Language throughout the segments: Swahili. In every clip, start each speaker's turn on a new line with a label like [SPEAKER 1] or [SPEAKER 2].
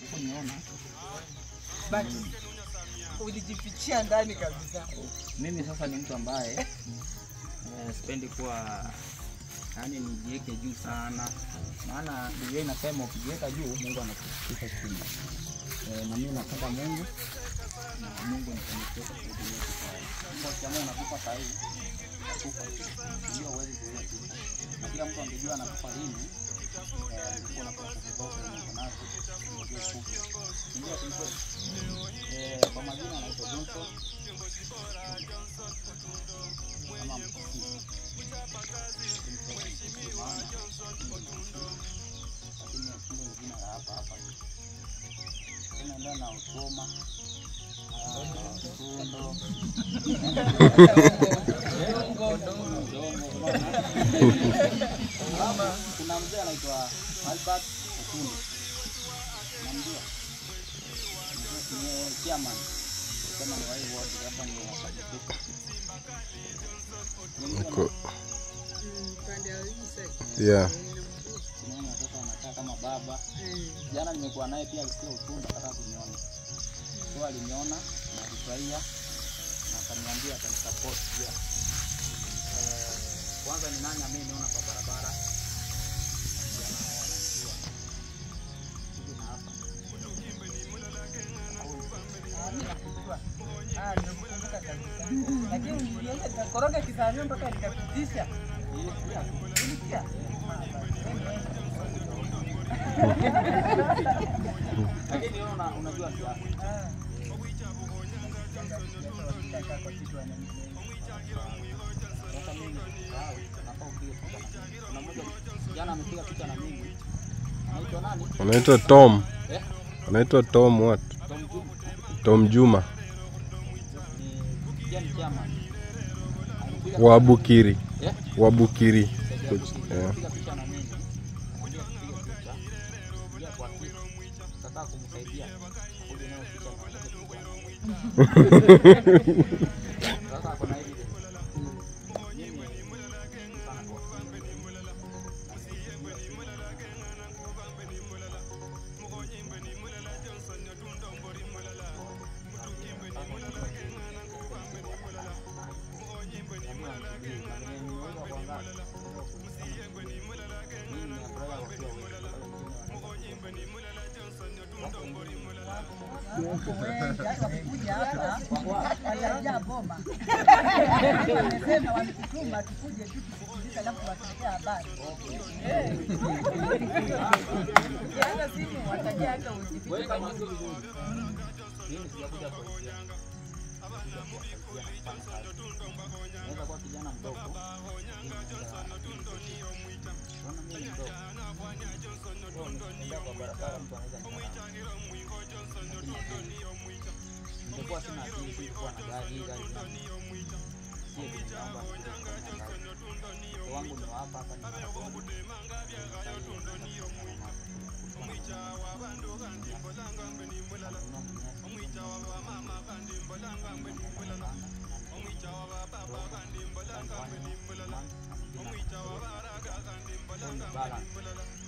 [SPEAKER 1] Huko niona.
[SPEAKER 2] Baki. Ulijifichia ndani kabisa.
[SPEAKER 1] Mimi sasa ni mtu ambaye sipendi kuwa yani nijiweke juu sana. Maana Biblia inasema ukijiweka juu Mungu anakushusha chini. Na mimi napenda Mungu na Mungu ananiweka kwa dunia hii. Mungu akiamua anakupa sahihi, anakupa. Ndio uweze kuelewa kitu. Na kila mtu angejua anakupa nini, alikuwa na pesa zote zinazonazo, ndio kufa. Ndio kwa kwa majina anaitwa Johnson. Kama mkuu. Tunaenda na ukoma. Kuna mzee anaitwa Albert Okundo. Namjua. Ni chairman. Kama ni wao wote hapa ni
[SPEAKER 3] Uko. Yeah.
[SPEAKER 1] Tunaona sasa anakaa kama baba. Jana nimekuwa naye pia alisikia uchungu akataka kuniona. Kwa aliniona na alifurahia na akaniambia atanisupport pia. Kwanza ni nani ameniona kwa barabara? Jana anajua. Hivi na hapa.
[SPEAKER 2] Nimekumbuka kabisa. Lakini nilienda nikakoroga kisanyo mpaka nikapitisha. Ilisikia.
[SPEAKER 1] Lakini unajua siasa. Jana amepiga picha na mimi. Anaitwa nani?
[SPEAKER 3] Anaitwa Tom. Anaitwa Tom what?
[SPEAKER 1] Tom Juma.
[SPEAKER 3] Tom Juma.
[SPEAKER 1] Ni chama.
[SPEAKER 3] Wabukiri. Wabukiri. Yeah.
[SPEAKER 1] Picha na mimi. Kupiga picha. Kuja kwa kitu. Nataka kumsaidia. Kuja nayo picha. Sasa kuna hivi.
[SPEAKER 2] Wakikuja hapa watajaa bomba. Wamesema wametutuma tukuje tu tusikilize alafu watuletea habari. Hata simu watajaa hata usipite.
[SPEAKER 1] Mimi sijakuja kwa hiyo. Naweza kuwa kijana mdogo. Kwa barabara mtu anaweza ningekuwa sina akili kuwa na gari wangu ni hapa hapa ni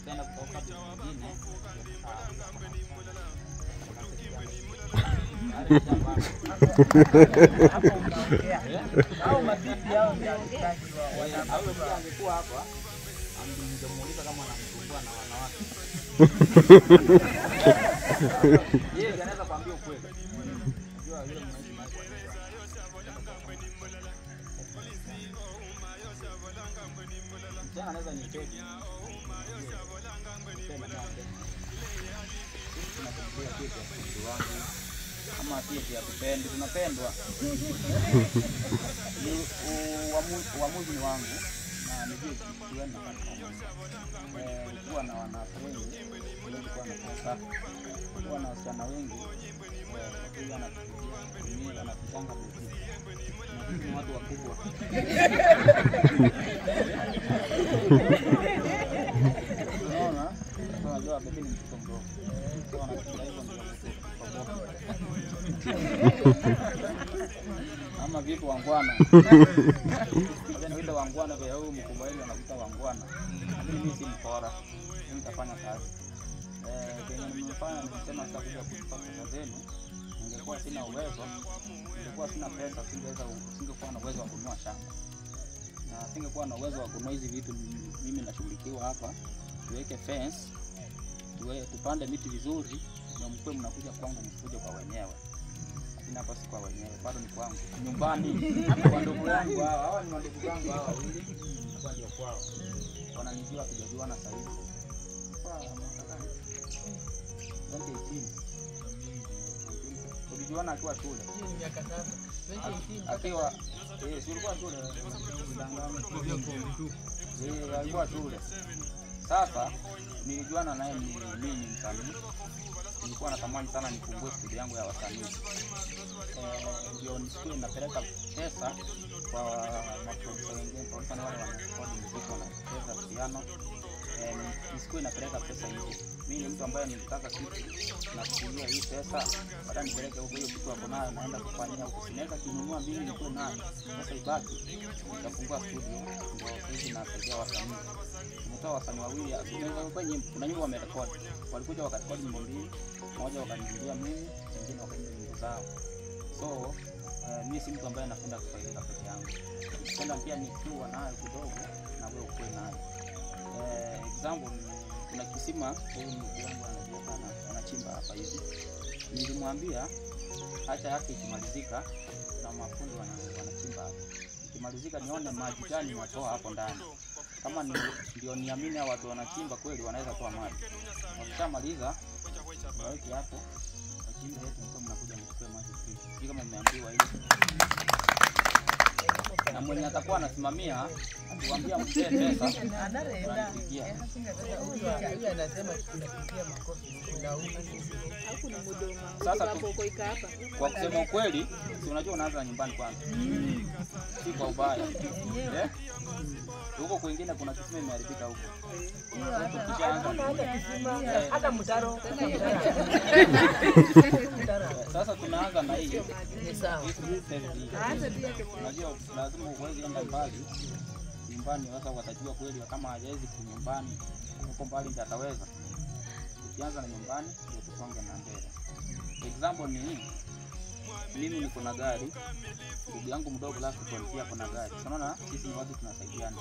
[SPEAKER 1] tena kutoka mwingine
[SPEAKER 2] au mabibi hao ndio
[SPEAKER 1] angekuwa hapa angemuuliza kama anamsumbua na wanawake. Yeye anaweza kuambia ukweli. Unajua yule mwanamke mchana anaweza nicheki. Kama sisi hatupendi, tunapendwa. Uamuzi ni wangu na nijue kitu gani nafanya. Kuwa na wanafreni, kuwa na pesa, kuwa na wasichana wengi, kuwa na kutumia na kupanga bidii. Ni watu wakubwa. Unaona? Unajua bidii ni mtoto mdogo. Ama vipi wangwana? Ndio ndio wangwana kwa huyu mkubwa ile anakuta wangwana. Lakini mimi si mkora. Mimi nitafanya kazi. Kwenye nimefanya nimesema sitakuja kulipa pesa zenu. Ningekuwa sina uwezo, ningekuwa sina pesa, singekuwa na uwezo wa kununua shamba. Na singekuwa na uwezo wa kununua hizi vitu mimi nashughulikiwa hapa. Tuweke fence, tupande miti vizuri, na mkwe mnakuja kwangu mfuje kwa wenyewe. Lakini hapa si kwa wenyewe, bado ni kwangu. Nyumbani kwa ndugu yangu hawa ni ndugu zangu hawa wawili. Kwa ndio kwao. Wananijua tujajuana sasa hivi. Kwa mwaka 2018. Tulijuana akiwa shule.
[SPEAKER 2] Hii miaka 7. 2018
[SPEAKER 1] akiwa silikuwa shule alikuwa shule. Sasa nilijuana naye mimi ni msanii. Nilikuwa natamani sana nifungue studio yangu ya wasanii. Ndio nisikie napeleka pesa kwa maproducer wengine, kwa mfano wale wanarekodi muziki wanacheza piano. Nisikie napeleka pesa hizo. Mimi ni mtu ambaye nilitaka kitu na kutumia hii pesa, baada nipeleke huko hiyo kitu hapo nayo naenda kufanyia huko. Sinaweza kununua mimi niko nayo. Sasa ibaki nitafungua studio ndio hizi nasaidia wasanii. Nimetoa wasanii wawili kwenye kuna nyimbo wamerekodi. Walikuja wakarekodi nyimbo mbili, moja wakaniimbia mimi, nyingine wakaimba nyimbo zao. So mimi si mtu ambaye napenda kufaidika peke yangu. Napenda pia nikiwa nayo kidogo na wewe ukue nayo. Example kuna kisima huyu ndugu yangu anachimba hapa hivi. Nilimwambia acha yake ikimalizika na mafundi wanachimba hapa. Ikimalizika nione maji gani natoa hapo ndani. Kama ndio niamini hao watu wanachimba kweli wanaweza kuwa maji. Wakishamaliza waweke hapo wachimbe yetu mko mnakuja mchukue maji free. Sio kama mmeambiwa hivi. Na mwenye atakuwa anasimamia akiwaambia mpe pesa anaenda.
[SPEAKER 2] Huyu anasema tunapigia makofi
[SPEAKER 4] Hakuna mdomo.
[SPEAKER 1] Sasa
[SPEAKER 4] Hapo uko hapa.
[SPEAKER 1] Kwa kusema ukweli, si unajua unaanza nyumbani kwanza. Si kwa ubaya. Huko kwingine kuna kisima imeharibika huko.
[SPEAKER 2] hata mtaro.
[SPEAKER 1] Sasa tunaanza na hii.
[SPEAKER 2] Ni sawa.
[SPEAKER 1] Unajua lazima uweze enda mbali. Nyumbani sasa watajua kweli kama hawezi kunyumbani. Huko mbali ndio ataweza. Ukianza na nyumbani ndio tusonge na mbele. Example ni hii. Mimi niko na gari. Ndugu yangu mdogo last point pia kuna gari. Unaona sisi ni watu tunasaidiana.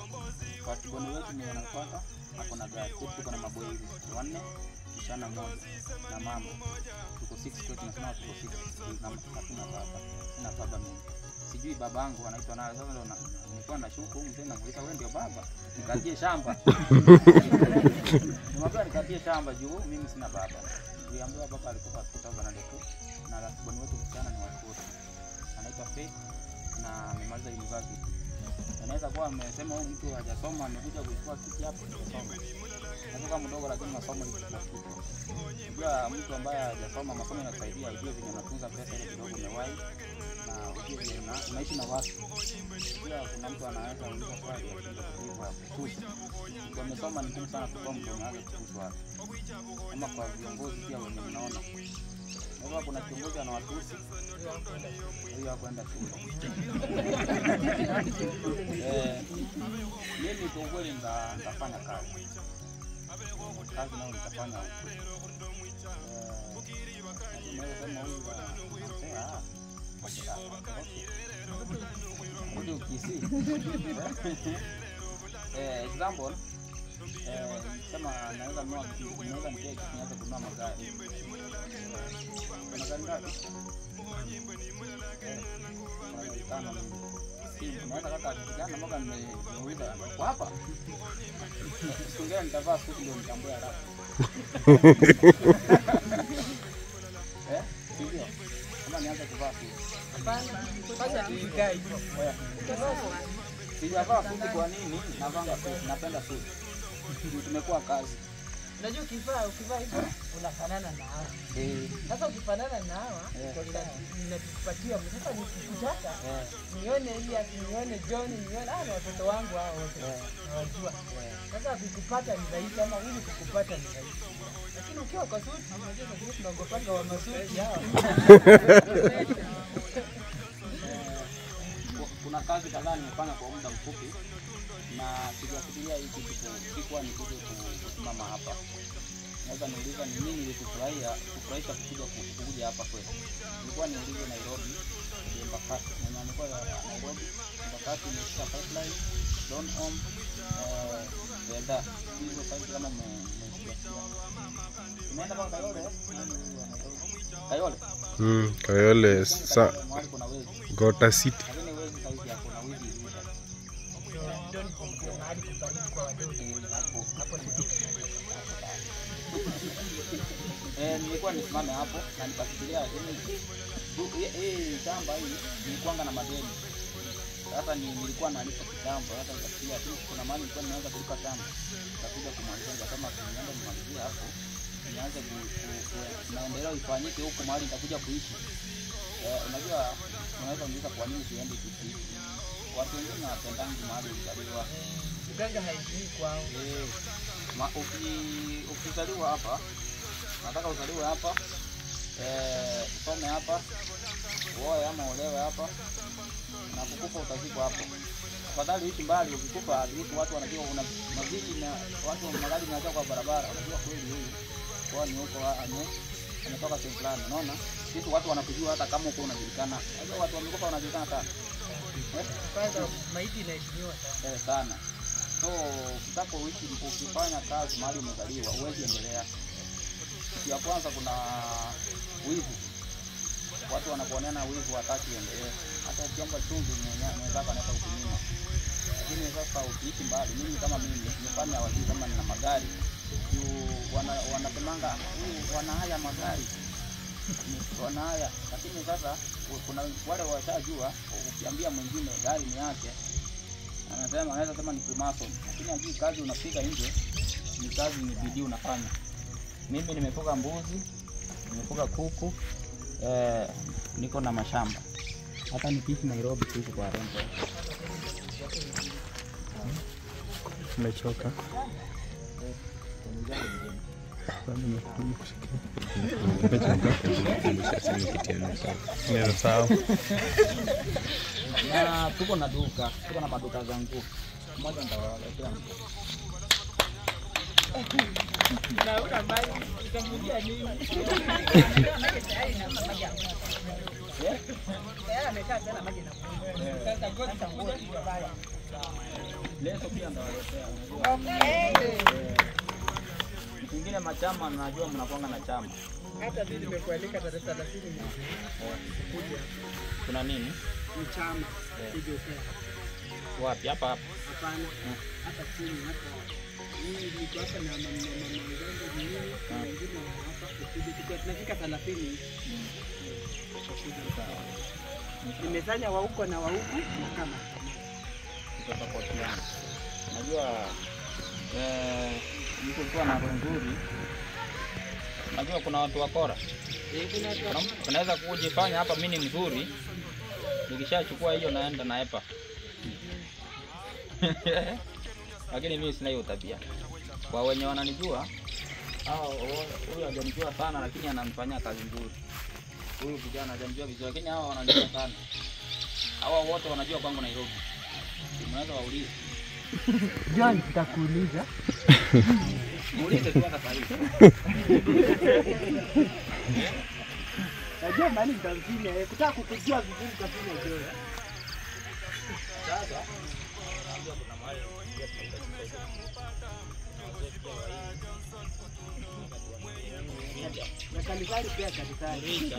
[SPEAKER 1] Kwa sababu wetu ni wanafuata hapo na gari. Tuko na maboy hivi 4, msichana mmoja na mama. Tuko 6 kwetu tunasema tuko 6 na hatuna baba. Sina baba mimi. Sijui babangu anaitwa nani. Sasa ndio nilikuwa nashuku mzee na kuuliza wewe ndio baba. Nikatie shamba. Nimwambia nikatie shamba juu mimi sina baba. Niliambiwa baba alikuwa kutoka na ndefu na rasiboni wetu msichana ni watoto. Anaitwa Faith na amemaliza university. Anaweza kuwa amesema huyu mtu hajasoma amekuja kuchukua kiti hapo kusoma. Natoka mdogo lakini masomo ni kitu kikubwa. Unajua mtu ambaye hajasoma masomo yanasaidia ujue vile unatunza pesa ile kidogo umewahi na ujue vile unaishi na watu. Pia kuna mtu anaweza kuuliza swali ya kujibu hapo. Kwa umesoma ni ngumu sana kusoma ndio unaanza kuchukua watu. Kama kwa viongozi pia wenye mnaona. Kama kuna kiongozi anawatusi huyo hakwenda shule. Mimi kwa kweli nitafanya kazi. Kazi nao nitafanya huko. Kama huyu ndio kisi. Example sema naweza nitie kinyata kununua magari. Magari ngapi? Tano. Naweza kaka kijana mmoja nimeuliza kwa hapa. Sungea nitavaa suti ndio nitambue haraka. Ndio. Kama nianze kuvaa suti.
[SPEAKER 2] Hapana. Kwanza tuikae hivyo.
[SPEAKER 1] Sijavaa suti kwa nini? Navanga suti, napenda suti. Tumekuwa kazi.
[SPEAKER 2] Unajua ukivaa hivyo unafanana na hawa. Sasa ukifanana na hawa ninatupatia sasa nikikutaka nione nione John nione watoto wangu hao wote. Nawajua. Sasa ukikupata ni rahisi ama huyu kukupata ni rahisi. Lakini ukiwa kwa suti unajua kwa tunaogopanga wa masuti hao.
[SPEAKER 1] Kuna kazi kadhaa nimefanya kwa muda mfupi na sijafikiria hii kitu sikuwa nikuje kusimama hapa. unaweza niuliza ni nini ilikufurahisha kuja hapa kwetu. Nilikuwa niulize Nairobi, Embakasi. Na nilikuwa Nairobi, Embakasi nimeshika pipeline, Don Home, Veda. Hizo sasa kama mmesikia. Tumeenda kwa Kayole, Kayole.
[SPEAKER 3] Kayole sa
[SPEAKER 1] Kuna wezi.
[SPEAKER 3] Gota City.
[SPEAKER 1] Lakini wezi saizi yako na wezi hivi. Nilikuwa nisimame hapo na nikafikiria hii shamba hii nilikuanga na madeni. Sasa nilikuwa nalipa kitambo, hata nikafikiria kuna mahali nilikuwa nimeanza kulipa shamba. Nikakuja kumalizia kama tunaenda kumalizia hapo. Nianze maendeleo ifanyike huko mahali nitakuja kuishi. Unajua unaweza kuuliza kwa nini siende kuishi. Watu wengine wanapendanga mahali ulizaliwa.
[SPEAKER 2] Uganga haijui kwao.
[SPEAKER 1] Ukizaliwa hapa, nataka uzaliwe hapa, usome hapa, uoe ama olewe hapa, na kukufa utazikwa hapo. Afadhali uishi mbali, ukikufa at least watu wanajua una mazishi na watu wa magari wanaja kwa barabara, wanajua kweli huyu kwa ni huko ametoka sehemu fulani. Unaona? Sisi watu wanakujua hata kama uko unajulikana. Hata watu wamekufa wanajulikana sana.
[SPEAKER 2] Kwanza maiti inaheshimiwa
[SPEAKER 1] sana. So ukitaka uishi ukifanya kazi mahali umezaliwa huwezi endelea. Ya kwanza kuna wivu. Watu wanakuonea wivu hataki endelee. Hata ukiomba chumvi mwenzako anaweza kukunyima. Lakini sasa ukiishi mbali, mimi kama mimi nifanya wajui kama nina magari. Wanasemanga wana haya magari. Wana haya. Lakini sasa kuna wale washajua ukiambia mwingine gari ni yake. Anaweza sema ni Freemason, lakini hajui kazi unapiga nje ni kazi, ni bidii unafanya. Mimi nimefuga mbuzi, nimefuga kuku, niko na mashamba. Hata nikiishi Nairobi kuishi kwa rento.
[SPEAKER 3] Umechoka?
[SPEAKER 1] Na tuko na duka, tuko na maduka zangu. Mmoja nitawaletea.
[SPEAKER 2] na una mali utakuja nini? Amekaa sana maji na sasa ngoja tutakuja vibaya.
[SPEAKER 1] Leo pia ndawaletea. Kingine machama najua mnakuanga na chama.
[SPEAKER 2] Hata mimi nimekualika tarehe 30 kuja.
[SPEAKER 1] Kuna nini?
[SPEAKER 2] Mchama. Hiyo
[SPEAKER 1] Wapi? Hapa hapa.
[SPEAKER 2] Hapana. Hapa chini hapa. Mimi niko hapa na mama zangu wengine hapa ukija tunafika 30. Nimefanya wa huko na wa huku kama
[SPEAKER 1] tutapotiana. Najua mtu kwa na roho nzuri. Najua kuna watu wakora. Unaweza kujifanya hapa mimi ni mzuri. Nikishachukua hiyo naenda naepa. Lakini mimi sina hiyo tabia. Kwa wenye wananijua, huyu hajanijua sana lakini ananifanyia kazi nzuri. Huyu kijana hajanijua vizuri lakini hao wananijua sana. Hawa wote wanajua kwangu Nairobi. Unaweza waulize.
[SPEAKER 2] John, nitakuuliza.
[SPEAKER 1] Muulize tu hata sasa hivi.
[SPEAKER 2] Najua mali mtamfine, kutaka kukujua vizuri utafanya John.
[SPEAKER 1] Sasa
[SPEAKER 2] na kanisani pia kanisani.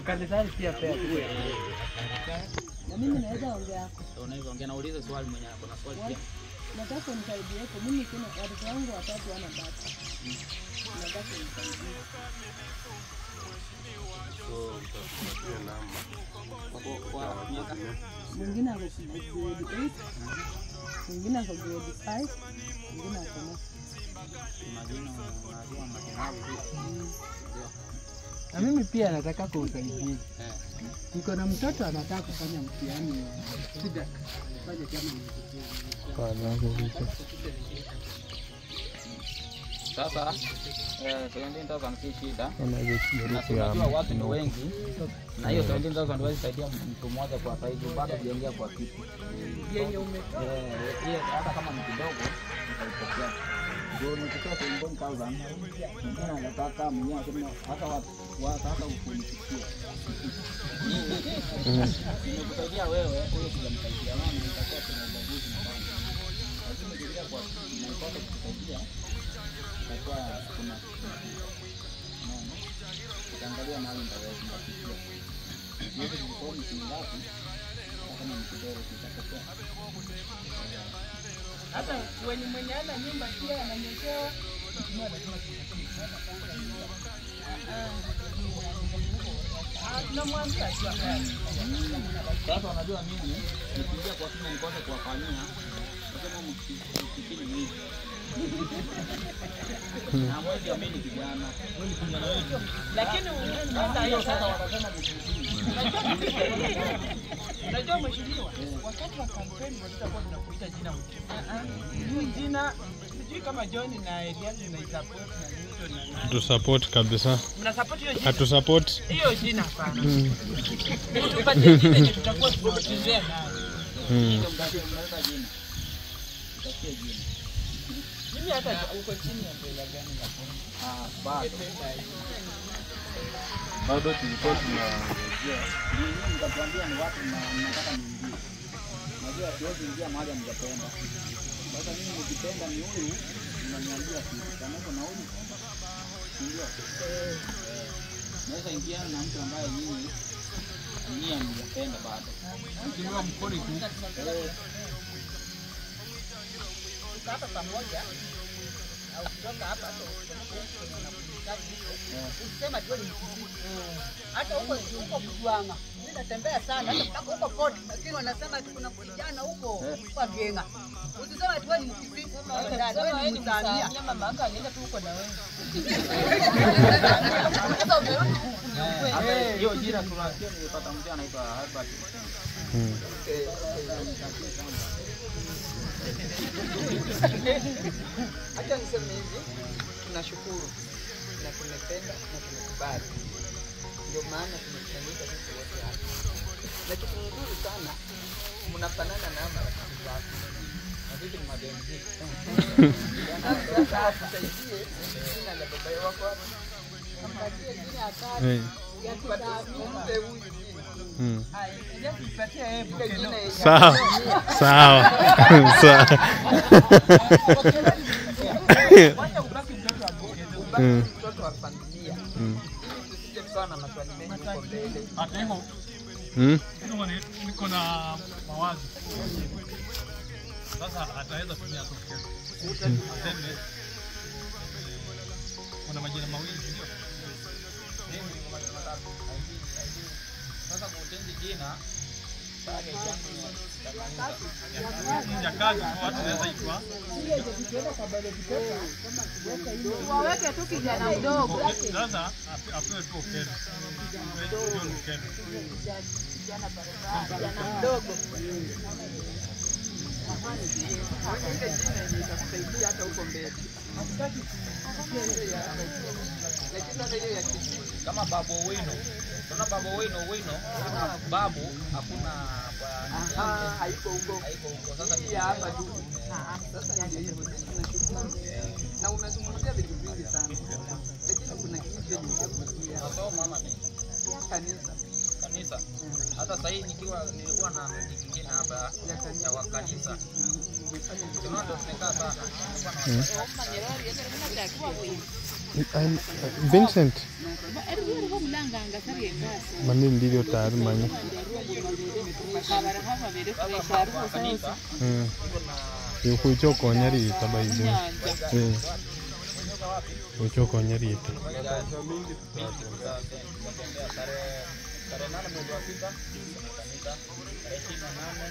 [SPEAKER 2] Kanisani pia pia.
[SPEAKER 5] Na mimi naweza ongea hapo.
[SPEAKER 1] unaweza ongea, nauliza swali mwenye ako na swali pia.
[SPEAKER 5] Nataka unisaidie hapo. Mimi kuna watoto wangu watatu wana baba. Nataka unisaidie.
[SPEAKER 1] Kwa miaka
[SPEAKER 5] Mwingine ako grade 8. Mwingine ako grade 5. Mwingine ako na
[SPEAKER 1] majina unajua majina.
[SPEAKER 2] Na mimi pia nataka kuusaidia. Niko na mtoto anataka kufanya mtihani wa SIDA. Fanya kama
[SPEAKER 1] Sasa 17,000 si shida. Unajua watu ndio wengi. Na hiyo 17,000 ndio saidia mtu mmoja kwa saizi bado kuingia kwa kitu.
[SPEAKER 2] yenye umekaa.
[SPEAKER 1] Hata kama ni kidogo nitaipokea. ndio unachukua 10,000 mwingine anataka mwenyewe asema hata wataka ukunifikia nimekusaidia wewe huyo sijamsaidia mama nitakuwa kuna ubaguzi mbaya lakini ndio kwa nimepata kusaidia itakuwa kuna utaangalia mahali nitaweza kufikia hiyo ni kwa nini ngapi kama ni kidogo kitatokea
[SPEAKER 2] hata mwenye ana nyumba pia ananyeshewa tunamwambia tu
[SPEAKER 1] sasa unajua mimi nikiingia kwa kina nikose kuwafanyia nasema mkikini hivi na mwezi amini kijana wewe kijana wetu
[SPEAKER 2] lakini sasa
[SPEAKER 1] watasema
[SPEAKER 2] unajua mheshimiwa wakati wa kampeni tutakuwa tunakuita jina jina sijui kama John na Elias na support na Newton na
[SPEAKER 3] Tu support kabisa.
[SPEAKER 2] mna support hiyo jina
[SPEAKER 3] Hatu support.
[SPEAKER 2] hiyo jina sana tupatie jina tutakuwa tunawachezea nayo
[SPEAKER 1] ndio mnaweka jina utakia jina
[SPEAKER 2] mimi hata uko chini ya mbele gani na
[SPEAKER 1] bado tulikuwa tunajua mimi nitakwambia ni wapi nataka niingie najua siwezi ingia mahali mjapenda sasa mimi nikipenda ni huyu unaniambia kitu kama uko na huyu ndio naweza ingia na mtu ambaye mimi mjapenda bado ndio mkori tu
[SPEAKER 2] hapa pamoja au kutoka hapa usema tu ni hata huko Kujwanga mimi natembea sana hata mpaka huko port lakini wanasema kuna kijana huko kwa Genga usisema tu ni mkisi wewe ni msamia mama yako anaenda tu huko na wewe sasa umerudi
[SPEAKER 1] hiyo jina tunasikia nilipata mtu anaitwa Herbert
[SPEAKER 2] acha niseme hivi tunashukuru na tumependa na tumekubali ndio maana tumekusanyika sisi wote hapa na kitu kizuri sana mnafanana na marafiki zako na vipi ni mabenzi sasa tusaidie jina la baba wako hapa mpatie jina hatari ya kutambe huyu jina ndio tupatie yeye bukelo
[SPEAKER 3] Sawa. Sawa. Sawa.
[SPEAKER 2] wacha ubaki mtoto wa bukelo ubaki mtoto wa familia tusije tukawa na maswali mengi huko mbele
[SPEAKER 6] hata hivyo niko na mawazo sasa ataweza kutumia software aseme kuna majina mawili ndio
[SPEAKER 1] sasa kutenzi jina
[SPEAKER 6] ya kazi kwa watu wanaweza itwa
[SPEAKER 4] waweke tu kijana mdogo
[SPEAKER 6] sasa apewe tu okelo
[SPEAKER 4] kijana mdogo
[SPEAKER 2] itakusaidia hata huko mbele lakini sasa hiyo ya
[SPEAKER 1] kama babu wino tuna babu wino babu hakuna
[SPEAKER 2] haiko huko
[SPEAKER 1] sasa
[SPEAKER 2] ni hapa tu sasa ndio hivyo tunashukuru na umezungumzia vitu vingi sana lakini kuna kitu nilichokusikia
[SPEAKER 1] mama ni
[SPEAKER 2] kanisa
[SPEAKER 1] hata sasa hivi nilikuwa na mji mwingine hapa ya wa kanisa tunaona tumekaa sana
[SPEAKER 3] Vincent. Mani ndivyo tayari manyi. Yuko ichoko nyari tabayizo. Ichoko nyari ita.
[SPEAKER 1] tarehe 8 mwezi wa 6 kanisa tarehe 28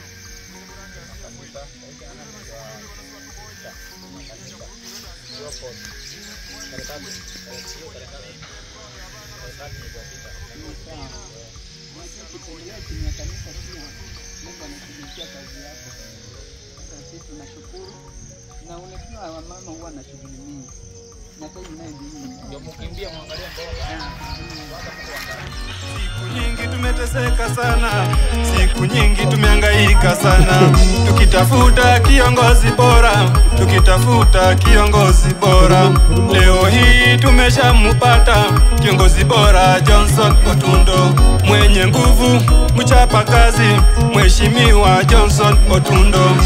[SPEAKER 1] kanisa tarehe 8 mwezi wa 6 kanisa hiyo post tarehe 3 hiyo tarehe 3 mwezi wa 6
[SPEAKER 2] kutembea chini ya kanisa pia Mungu anashughulikia kazi yako. Sasa sisi tunashukuru na unajua wamama huwa na shughuli mingi.
[SPEAKER 1] Ndio mkimbia mwangalie mbele.
[SPEAKER 7] Siku nyingi tumeteseka sana, siku nyingi tumehangaika sana, tukitafuta kiongozi bora, tukitafuta kiongozi bora. Leo hii tumeshamupata kiongozi bora, Johnson Otundo, mwenye nguvu, mchapa kazi, Mheshimiwa Johnson Otundo.